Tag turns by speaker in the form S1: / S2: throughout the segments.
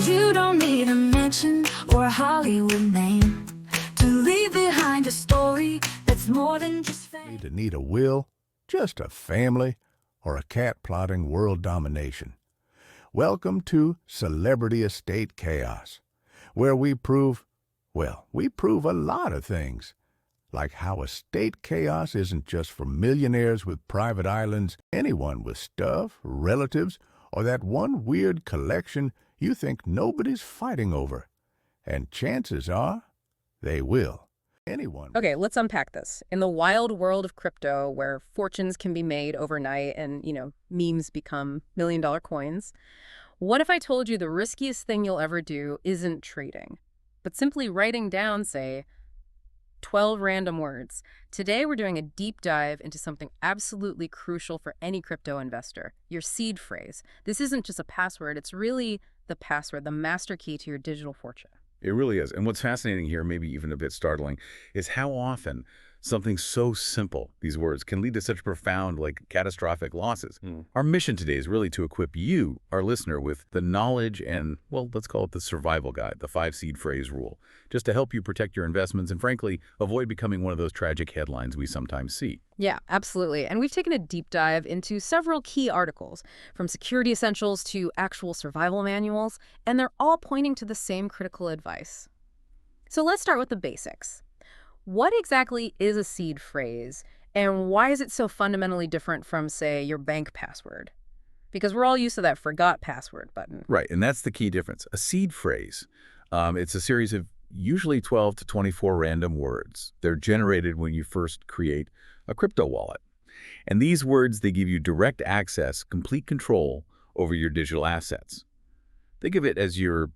S1: You don't need a mansion or a Hollywood name to leave behind a story that's more than just fame.
S2: To need a will, just a family, or a cat plotting world domination. Welcome to Celebrity Estate Chaos, where we prove a lot of things. Like how estate chaos isn't just for millionaires with private islands, anyone with stuff, relatives, or that one weird collection you think nobody's fighting over. And chances are, they will. Anyone.
S3: Okay, let's unpack this. In the wild world of crypto, where fortunes can be made overnight and, memes become million-dollar coins, what if I told you the riskiest thing you'll ever do isn't trading, but simply writing down, say, 12 random words? Today, we're doing a deep dive into something absolutely crucial for any crypto investor, your seed phrase. This isn't just a password, it's really the password, the master key to your digital fortune.
S4: It really is. And what's fascinating here, maybe even a bit startling, is how often something so simple, these words, can lead to such profound, catastrophic losses. Our mission today is really to equip you, our listener, with the knowledge and, let's call it the survival guide, the 5 seed phrase rule, just to help you protect your investments and, frankly, avoid becoming one of those tragic headlines we sometimes see.
S3: Yeah, absolutely. And we've taken a deep dive into several key articles, from security essentials to actual survival manuals, and they're all pointing to the same critical advice. So let's start with the basics. What exactly is a seed phrase, and why is it so fundamentally different from, say, your bank password? Because we're all used to that forgot password button.
S4: Right, and that's the key difference. A seed phrase, it's a series of usually 12 to 24 random words. They're generated when you first create a crypto wallet. And these words, they give you direct access, complete control over your digital assets. Think of it as your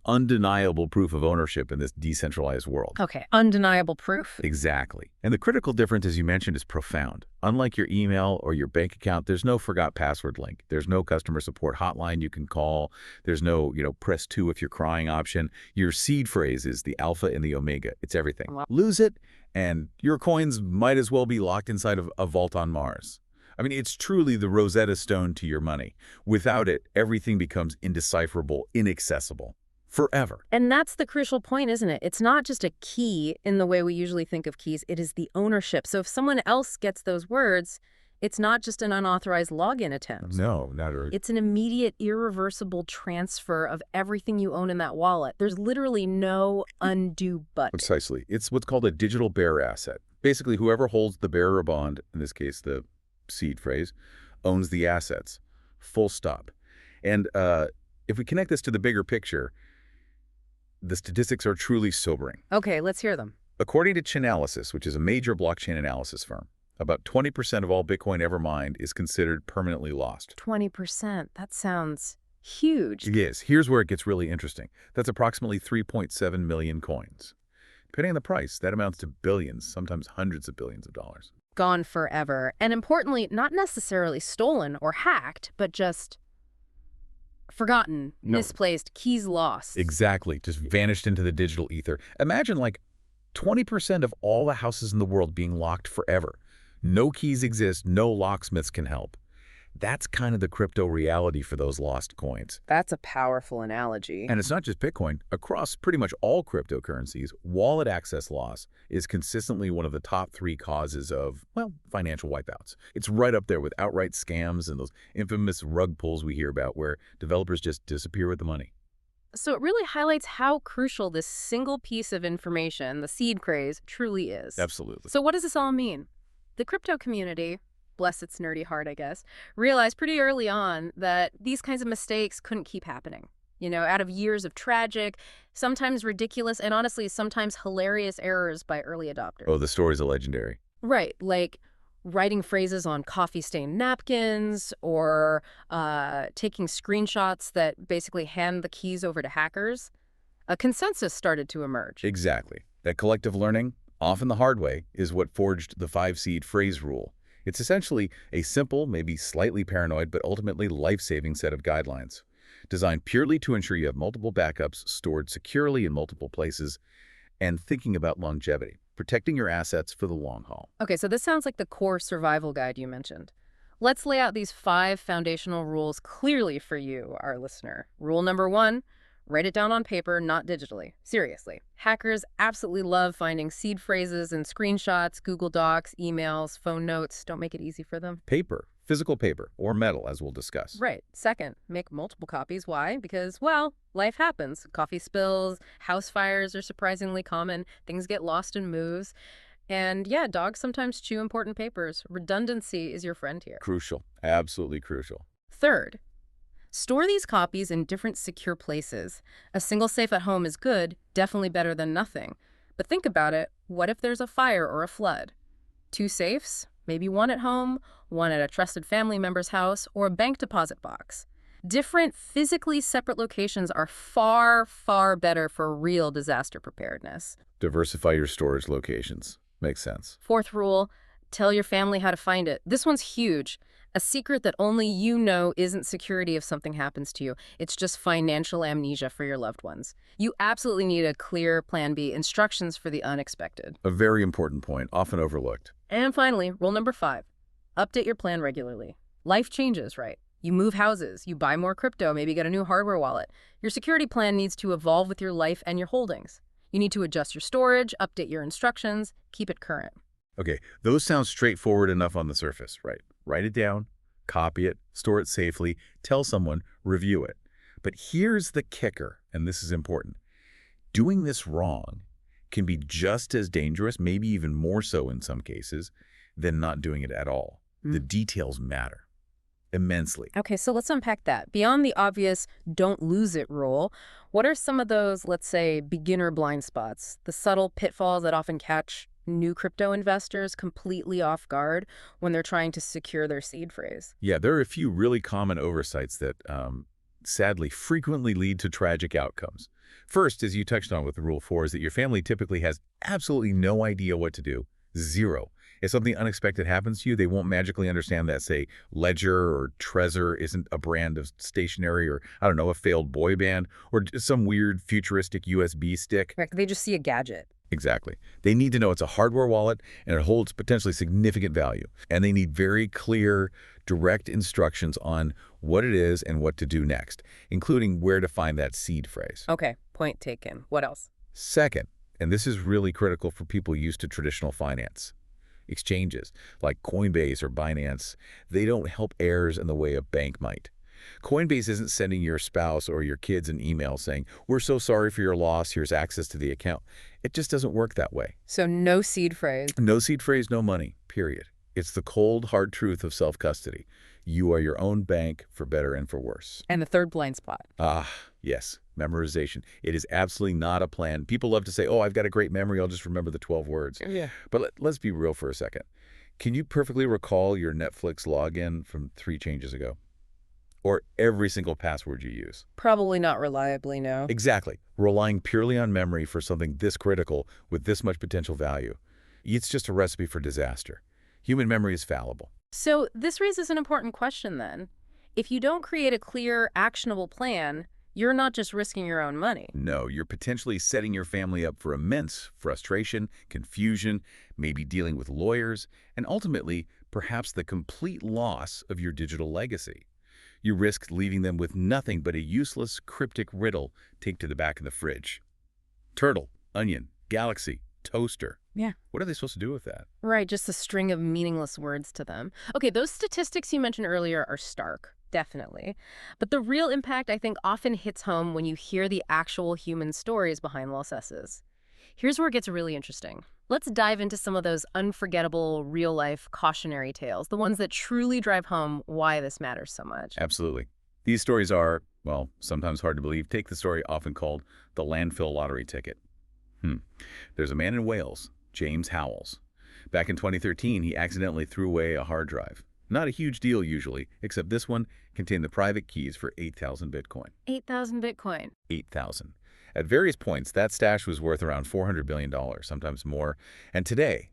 S4: undeniable proof of ownership in this decentralized world.
S3: Okay, undeniable proof.
S4: Exactly. And the critical difference, as you mentioned, is profound. Unlike your email or your bank account, there's no forgot password link. There's no customer support hotline you can call. There's no, press 2 if you're crying option. Your seed phrase is the alpha and the omega. It's everything.
S3: Wow.
S4: Lose it, and your coins might as well be locked inside of a vault on Mars. I mean, it's truly the Rosetta Stone to your money. Without it, everything becomes indecipherable, inaccessible, forever.
S3: And that's the crucial point, isn't it? It's not just a key in the way we usually think of keys. It is the ownership. So if someone else gets those words, it's not just an unauthorized login attempt.
S4: No, not really.
S3: It's an immediate, irreversible transfer of everything you own in that wallet. There's literally no undo button.
S4: Precisely. It's what's called a digital bearer asset. Basically, whoever holds the bearer bond, in this case, the seed phrase, owns the assets. Full stop. And if we connect this to the bigger picture, the statistics are truly sobering.
S3: Okay, let's hear them.
S4: According to Chainalysis, which is a major blockchain analysis firm, about 20% of all Bitcoin ever mined is considered permanently lost.
S3: 20%? That sounds huge.
S4: Yes. Here's where it gets really interesting. That's approximately 3.7 million coins. Depending on the price, that amounts to billions, sometimes hundreds of billions of dollars.
S3: Gone forever. And importantly, not necessarily stolen or hacked, but just forgotten, misplaced, keys lost.
S4: Exactly. Just vanished into the digital ether. Imagine 20% of all the houses in the world being locked forever. No keys exist, no locksmiths can help. That's kind of the crypto reality for those lost coins.
S3: That's a powerful analogy.
S4: And it's not just Bitcoin. Across pretty much all cryptocurrencies, wallet access loss is consistently one of the top 3 causes of, financial wipeouts. It's right up there with outright scams and those infamous rug pulls we hear about where developers just disappear with the money.
S3: So it really highlights how crucial this single piece of information, the seed phrase, truly is.
S4: Absolutely.
S3: So what does this all mean? The crypto community, bless its nerdy heart, I guess, realized pretty early on that these kinds of mistakes couldn't keep happening. Out of years of tragic, sometimes ridiculous, and honestly, sometimes hilarious errors by early adopters.
S4: Oh, the stories are legendary.
S3: Right, like writing phrases on coffee-stained napkins or taking screenshots that basically hand the keys over to hackers. A consensus started to emerge.
S4: Exactly. That collective learning, often the hard way, is what forged the 5 seed phrase rule. It's essentially a simple, maybe slightly paranoid, but ultimately life-saving set of guidelines, designed purely to ensure you have multiple backups stored securely in multiple places, and thinking about longevity, protecting your assets for the long haul.
S3: Okay, so this sounds like the core survival guide you mentioned. Let's lay out these 5 foundational rules clearly for you, our listener. Rule number 1, Write it down on paper, not digitally. Seriously. Hackers absolutely love finding seed phrases and screenshots, Google Docs, emails, phone notes. Don't make it easy for them.
S4: Paper, physical paper, or metal, as we'll discuss.
S3: Right. Second, make multiple copies. Why? Because, well, life happens. Coffee spills, house fires are surprisingly common. Things get lost in moves. And yeah, dogs sometimes chew important papers. Redundancy is your friend here.
S4: Crucial. Absolutely crucial.
S3: Third, store these copies in different secure places. A single safe at home is good, definitely better than nothing. But think about it. What if there's a fire or a flood? 2 safes? Maybe one at home, one at a trusted family member's house, or a bank deposit box. Different, physically separate locations are far, far better for real disaster preparedness.
S4: Diversify your storage locations. Makes sense.
S3: Fourth rule, tell your family how to find it. This one's huge. A secret that only you know isn't security if something happens to you. It's just financial amnesia for your loved ones. You absolutely need a clear plan B, instructions for the unexpected.
S4: A very important point, often overlooked.
S3: And finally, rule number 5, update your plan regularly. Life changes, right? You move houses, you buy more crypto, maybe get a new hardware wallet. Your security plan needs to evolve with your life and your holdings. You need to adjust your storage, update your instructions, keep it current.
S4: Okay, those sound straightforward enough on the surface, right? Write it down, copy it, store it safely, tell someone, review it. But here's the kicker, and this is important. Doing this wrong can be just as dangerous, maybe even more so in some cases, than not doing it at all. The details matter immensely.
S3: Okay, so let's unpack that. Beyond the obvious don't lose it rule, what are some of those, let's say, beginner blind spots, the subtle pitfalls that often catch new crypto investors completely off guard when they're trying to secure their seed phrase?
S4: Yeah, there are a few really common oversights that sadly frequently lead to tragic outcomes. First, as you touched on with Rule 4, is that your family typically has absolutely no idea what to do. Zero. If something unexpected happens to you, they won't magically understand that, say, Ledger or Trezor isn't a brand of stationery, or, I don't know, a failed boy band, or some weird futuristic USB stick.
S3: Right, they just see a gadget.
S4: Exactly. They need to know it's a hardware wallet and it holds potentially significant value. And they need very clear, direct instructions on what it is and what to do next, including where to find that seed phrase.
S3: Okay, point taken. What else?
S4: Second, and this is really critical for people used to traditional finance, exchanges like Coinbase or Binance, they don't help heirs in the way a bank might. Coinbase isn't sending your spouse or your kids an email saying, "We're so sorry for your loss, here's access to the account." It just doesn't work that way.
S3: So no seed phrase.
S4: No seed phrase, no money, period. It's the cold, hard truth of self-custody. You are your own bank for better and for worse.
S3: And the third blind spot.
S4: Yes, memorization. It is absolutely not a plan. People love to say, "Oh, I've got a great memory, I'll just remember the 12 words.
S3: Yeah.
S4: But let's be real for a second. Can you perfectly recall your Netflix login from 3 changes ago? Or every single password you use?
S3: Probably not reliably, no.
S4: Exactly. Relying purely on memory for something this critical with this much potential value. It's just a recipe for disaster. Human memory is fallible.
S3: So this raises an important question then. If you don't create a clear, actionable plan, you're not just risking your own money.
S4: No, you're potentially setting your family up for immense frustration, confusion, maybe dealing with lawyers, and ultimately, perhaps the complete loss of your digital legacy. You risk leaving them with nothing but a useless, cryptic riddle taped to the back of the fridge. Turtle, onion, galaxy, toaster.
S3: Yeah.
S4: What are they supposed to do with that?
S3: Right, just a string of meaningless words to them. Okay, those statistics you mentioned earlier are stark, definitely. But the real impact, I think, often hits home when you hear the actual human stories behind losses. Here's where it gets really interesting. Let's dive into some of those unforgettable, real-life cautionary tales, the ones that truly drive home why this matters so much.
S4: Absolutely. These stories are, well, sometimes hard to believe. Take the story often called the landfill lottery ticket. There's a man in Wales, James Howells. Back in 2013, he accidentally threw away a hard drive. Not a huge deal usually, except this one contained the private keys for 8,000 Bitcoin.
S3: 8,000 Bitcoin.
S4: 8,000. At various points, that stash was worth around $400 billion, sometimes more. And today,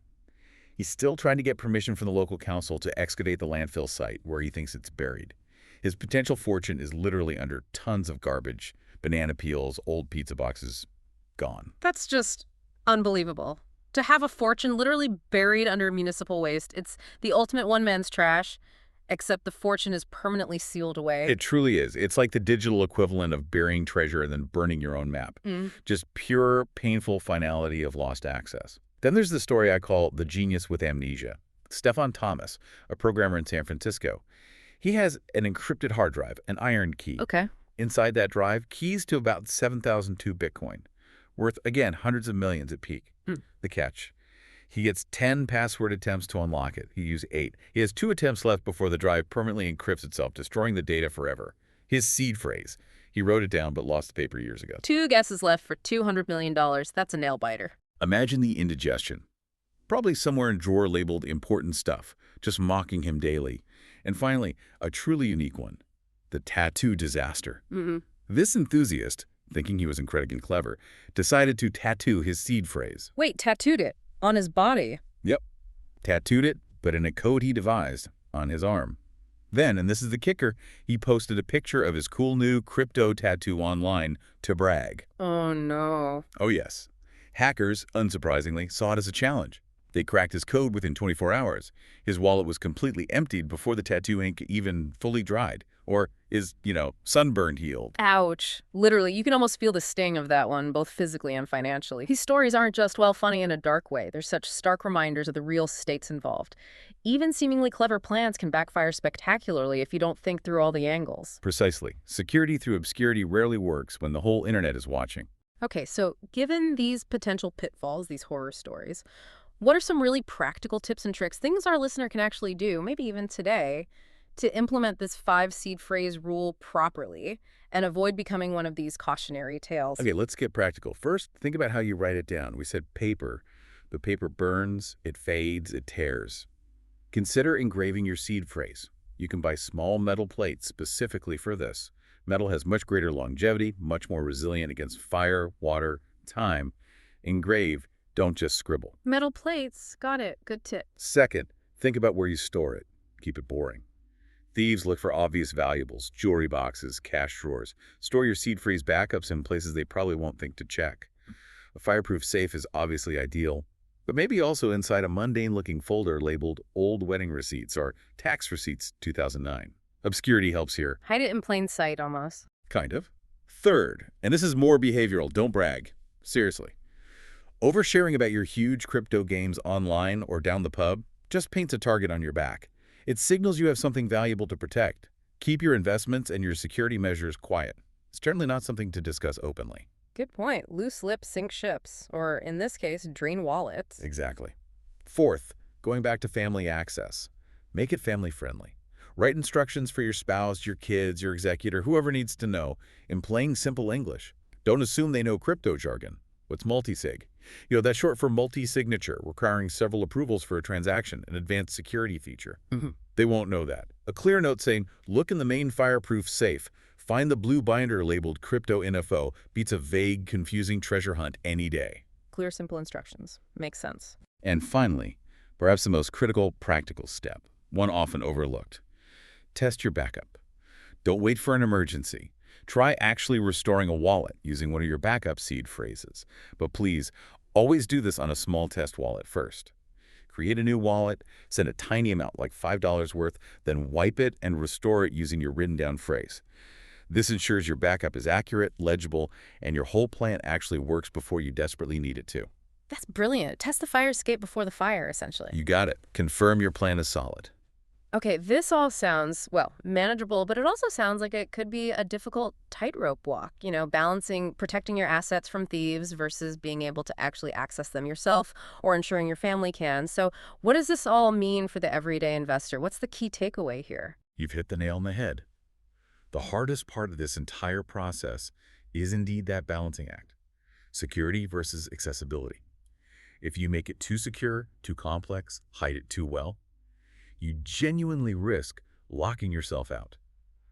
S4: he's still trying to get permission from the local council to excavate the landfill site where he thinks it's buried. His potential fortune is literally under tons of garbage, banana peels, old pizza boxes, gone.
S3: That's just unbelievable. To have a fortune literally buried under municipal waste, it's the ultimate one man's trash. except the fortune is permanently sealed away.
S4: It truly is. It's like the digital equivalent of burying treasure and then burning your own map. Just pure, painful finality of lost access. Then there's the story I call the genius with amnesia. Stefan Thomas, a programmer in San Francisco. He has an encrypted hard drive, an iron key.
S3: Okay.
S4: Inside that drive, keys to about 7,002 Bitcoin, worth, again, hundreds of millions at peak. The catch. He gets 10 password attempts to unlock it. He used 8. He has 2 attempts left before the drive permanently encrypts itself, destroying the data forever. His seed phrase. He wrote it down but lost the paper years ago.
S3: 2 guesses left for $200 million. That's a nail-biter.
S4: Imagine the indigestion. Probably somewhere in a drawer labeled important stuff, just mocking him daily. And finally, a truly unique one. The tattoo disaster. This enthusiast, thinking he was incredibly clever, decided to tattoo his seed phrase.
S3: Wait, tattooed it? On his body?
S4: Yep. Tattooed it, but in a code he devised, on his arm. Then, and this is the kicker, he posted a picture of his cool new crypto tattoo online to brag.
S3: Oh, no.
S4: Oh, yes. Hackers, unsurprisingly, saw it as a challenge. They cracked his code within 24 hours. His wallet was completely emptied before the tattoo ink even fully dried. Or is, sunburned healed.
S3: Ouch. Literally, you can almost feel the sting of that one, both physically and financially. These stories aren't just, well, funny in a dark way. They're such stark reminders of the real stakes involved. Even seemingly clever plans can backfire spectacularly if you don't think through all the angles.
S4: Precisely. Security through obscurity rarely works when the whole internet is watching.
S3: Okay, so given these potential pitfalls, these horror stories, what are some really practical tips and tricks, things our listener can actually do, maybe even today, to implement this 5 seed phrase rule properly and avoid becoming one of these cautionary tales?
S4: Okay, let's get practical. First, think about how you write it down. We said paper. The paper burns, it fades, it tears. Consider engraving your seed phrase. You can buy small metal plates specifically for this. Metal has much greater longevity, much more resilient against fire, water, time. Engrave, don't just scribble.
S3: Metal plates. Got it. Good tip.
S4: Second, think about where you store it. Keep it boring. Thieves look for obvious valuables, jewelry boxes, cash drawers. Store your seed phrase backups in places they probably won't think to check. A fireproof safe is obviously ideal, but maybe also inside a mundane-looking folder labeled Old Wedding Receipts or Tax Receipts 2009. Obscurity helps here.
S3: Hide it in plain sight, almost.
S4: Kind of. Third, and this is more behavioral, don't brag. Seriously. Oversharing about your huge crypto gains online or down the pub just paints a target on your back. It signals you have something valuable to protect. Keep your investments and your security measures quiet. It's generally not something to discuss openly.
S3: Good point. Loose lips sink ships, or in this case, drain wallets.
S4: Exactly. Fourth, going back to family access. Make it family-friendly. Write instructions for your spouse, your kids, your executor, whoever needs to know, in plain, simple English. Don't assume they know crypto jargon. What's multisig? That's short for multi-signature, requiring several approvals for a transaction, an advanced security feature. They won't know that. A clear note saying, look in the main fireproof safe. Find the blue binder labeled Crypto Info beats a vague, confusing treasure hunt any day.
S3: Clear, simple instructions. Makes sense.
S4: And finally, perhaps the most critical, practical step, one often overlooked. Test your backup. Don't wait for an emergency. Try actually restoring a wallet using one of your backup seed phrases. But please, always do this on a small test wallet first. Create a new wallet, send a tiny amount like $5 worth, then wipe it and restore it using your written down phrase. This ensures your backup is accurate, legible, and your whole plan actually works before you desperately need it to.
S3: That's brilliant. Test the fire escape before the fire, essentially.
S4: You got it. Confirm your plan is solid.
S3: Okay, this all sounds, well, manageable, but it also sounds like it could be a difficult tightrope walk, balancing protecting your assets from thieves versus being able to actually access them yourself or ensuring your family can. So what does this all mean for the everyday investor? What's the key takeaway here?
S4: You've hit the nail on the head. The hardest part of this entire process is indeed that balancing act. Security versus accessibility. If you make it too secure, too complex, hide it too well, you genuinely risk locking yourself out,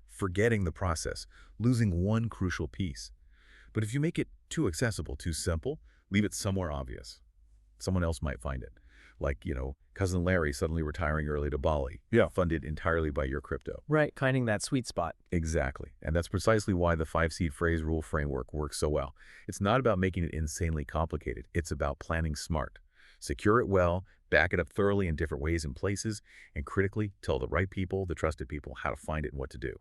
S4: forgetting the process, losing one crucial piece. But if you make it too accessible, too simple, leave it somewhere obvious. Someone else might find it. Like, Cousin Larry suddenly retiring early to Bali, funded entirely by your crypto.
S5: Right, finding that sweet spot.
S4: Exactly. And that's precisely why the 5 seed phrase rule framework works so well. It's not about making it insanely complicated. It's about planning smart. Secure it well, back it up thoroughly in different ways and places, and critically tell the right people, the trusted people, how to find it and what to do.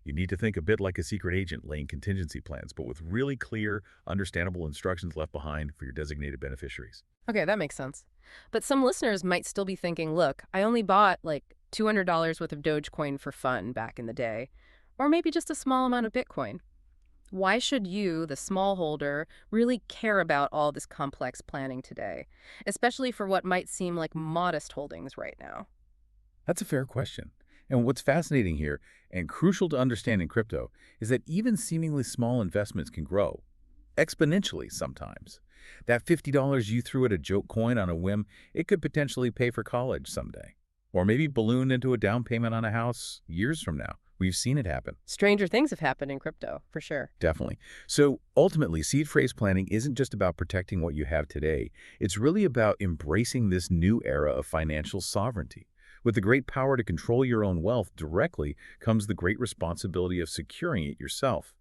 S4: You need to think a bit like a secret agent laying contingency plans, but with really clear, understandable instructions left behind for your designated beneficiaries.
S3: Okay, that makes sense. But some listeners might still be thinking, look, I only bought like $200 worth of Dogecoin for fun back in the day, or maybe just a small amount of Bitcoin. Why should you, the small holder, really care about all this complex planning today, especially for what might seem like modest holdings right now?
S4: That's a fair question. And what's fascinating here, and crucial to understand in crypto, is that even seemingly small investments can grow, exponentially sometimes. That $50 you threw at a joke coin on a whim, it could potentially pay for college someday. Or maybe balloon into a down payment on a house years from now. We've seen it happen.
S3: Stranger things have happened in crypto, for sure.
S4: Definitely. So ultimately, seed phrase planning isn't just about protecting what you have today. It's really about embracing this new era of financial sovereignty. With the great power to control your own wealth directly comes the great responsibility of securing it yourself.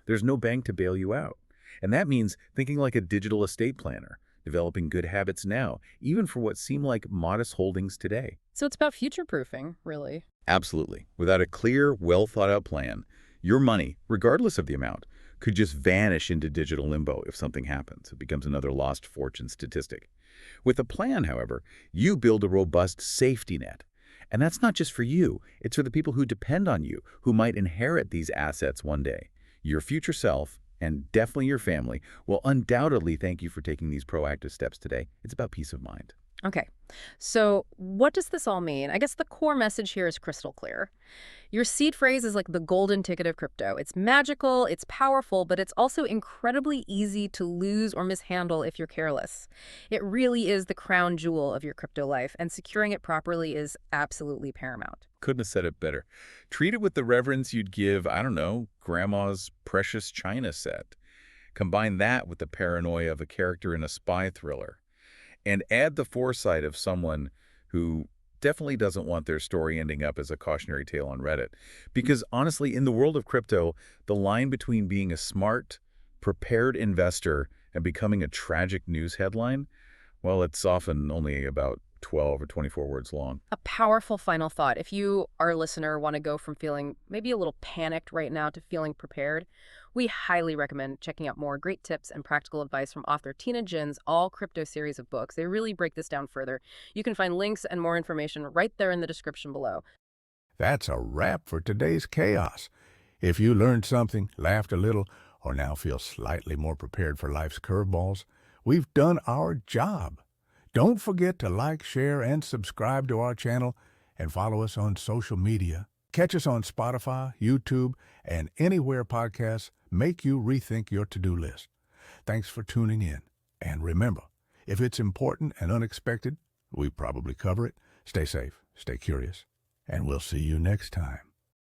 S4: There's no bank to bail you out. And that means thinking like a digital estate planner, developing good habits now, even for what seem like modest holdings today.
S3: So it's about future-proofing, really.
S4: Absolutely. Without a clear, well-thought-out plan, your money, regardless of the amount, could just vanish into digital limbo if something happens. It becomes another lost fortune statistic. With a plan, however, you build a robust safety net. And that's not just for you. It's for the people who depend on you, who might inherit these assets one day. Your future self, and definitely your family, will undoubtedly thank you for taking these proactive steps today. It's about peace of mind.
S3: Okay, so what does this all mean? I guess the core message here is crystal clear. Your seed phrase is like the golden ticket of crypto. It's magical, it's powerful, but it's also incredibly easy to lose or mishandle if you're careless. It really is the crown jewel of your crypto life, and securing it properly is absolutely paramount.
S4: Couldn't have said it better. Treat it with the reverence you'd give, I don't know, grandma's precious china set. Combine that with the paranoia of a character in a spy thriller. And add the foresight of someone who definitely doesn't want their story ending up as a cautionary tale on Reddit. Because honestly, in the world of crypto, the line between being a smart, prepared investor and becoming a tragic news headline, well, it's often only about 12 or 24 words long.
S3: A powerful final thought. If you, our listener, want to go from feeling maybe a little panicked right now to feeling prepared, we highly recommend checking out more great tips and practical advice from author Tina Jin's All Crypto series of books. They really break this down further. You can find links and more information right there in the description below.
S2: That's a wrap for today's chaos. If you learned something, laughed a little, or now feel slightly more prepared for life's curveballs, we've done our job. Don't forget to like, share, and subscribe to our channel and follow us on social media. Catch us on Spotify, YouTube, and anywhere podcasts make you rethink your to-do list. Thanks for tuning in. And remember, if it's important and unexpected, we probably cover it. Stay safe, stay curious, and we'll see you next time.